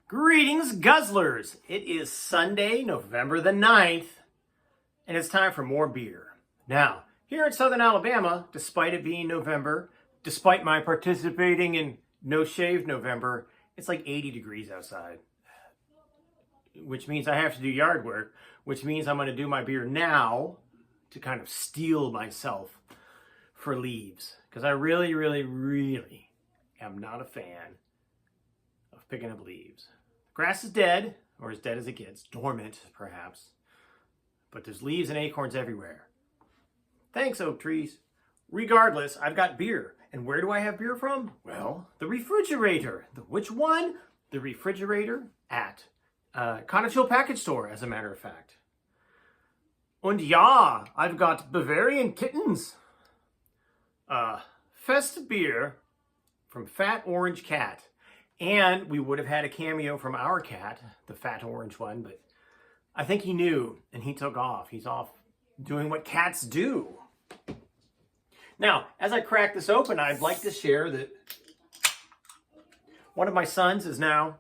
Greetings, Guzzlers! It is Sunday, November the 9th, and it's time for more beer. Now, here in Southern Alabama, despite it being November, despite my participating in No Shave November, it's like 80 degrees outside, which means I have to do yard work, which means I'm going to do my beer now to kind of steel myself for leaves, because I really am not a fan of picking up leaves. Grass is dead, or as dead as it gets, dormant perhaps, but there's leaves and acorns everywhere. Thanks, oak trees. Regardless, I've got beer. And where do I have beer from? Well, the refrigerator. Which one? The refrigerator at Conachill Package Store, as a matter of fact. Und ja, I've got Bavarian Kittens. Fest beer from Fat Orange Cat. And we would have had a cameo from our cat, the fat orange one, but I think he knew and he took off. He's off doing what cats do. Now, as I crack this open, I'd like to share that one of my sons is now,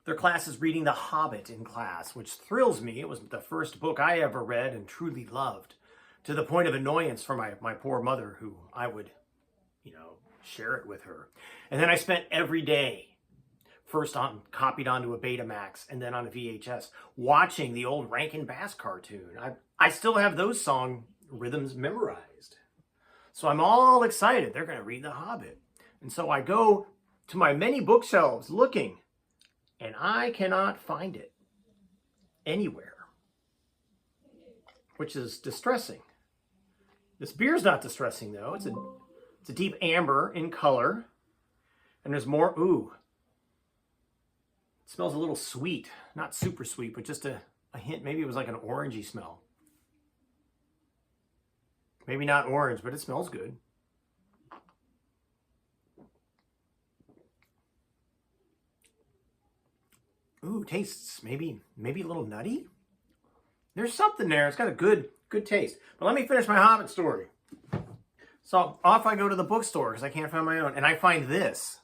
their class is reading The Hobbit in class, which thrills me. It was the first book I ever read and truly loved, to the point of annoyance for my poor mother, who I would, share it with her. And then I spent every day, first copied onto a Betamax and then on a VHS, watching the old Rankin Bass cartoon. I still have those song rhythms memorized. So I'm all excited. They're going to read The Hobbit. And so I go to my many bookshelves looking, and I cannot find it anywhere, which is distressing. This beer's not distressing, though. It's a deep amber in color. And there's more, ooh. It smells a little sweet. Not super sweet, but just a hint. Maybe it was like an orangey smell. Maybe not orange, but it smells good. Ooh, tastes maybe a little nutty. There's something there. It's got a good taste. But let me finish my Hobbit story. So off I go to the bookstore because I can't find my own. And I find this,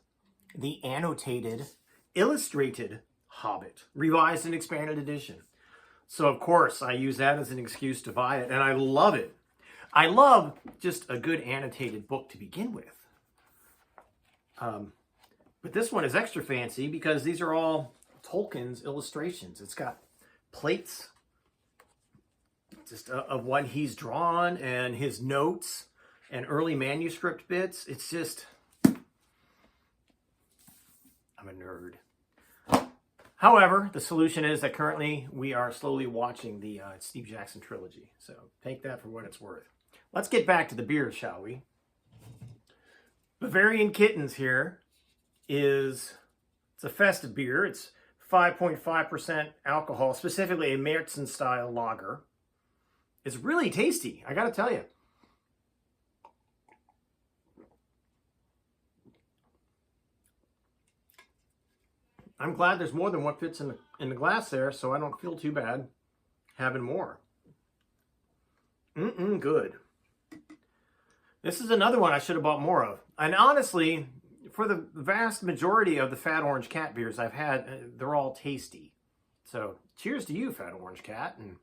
the annotated, illustrated Hobbit, revised and expanded edition. So of course I use that as an excuse to buy it. And I love it. I love just a good annotated book to begin with. But this one is extra fancy because these are all Tolkien's illustrations. It's got plates just of what he's drawn and his notes and early manuscript bits. It's just, I'm a nerd. However, the solution is that currently we are slowly watching the Steve Jackson trilogy. So take that for what it's worth. Let's get back to the beer, shall we? Bavarian Kittens here it's a festive beer. It's 5.5% alcohol, specifically a Märzen style lager. It's really tasty, I gotta tell you. I'm glad there's more than what fits in the glass there, so I don't feel too bad having more. Good. This is another one I should have bought more of. And honestly, for the vast majority of the Fat Orange Cat beers I've had, they're all tasty. So cheers to you, Fat Orange Cat. And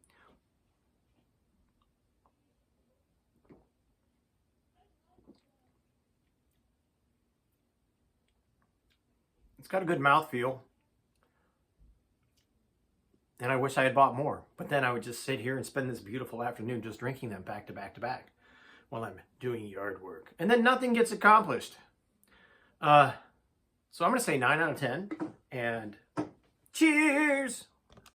it's got a good mouthfeel. And I wish I had bought more. But then I would just sit here and spend this beautiful afternoon just drinking them back to back to back while I'm doing yard work. And then nothing gets accomplished. So I'm going to say 9 out of 10. And cheers!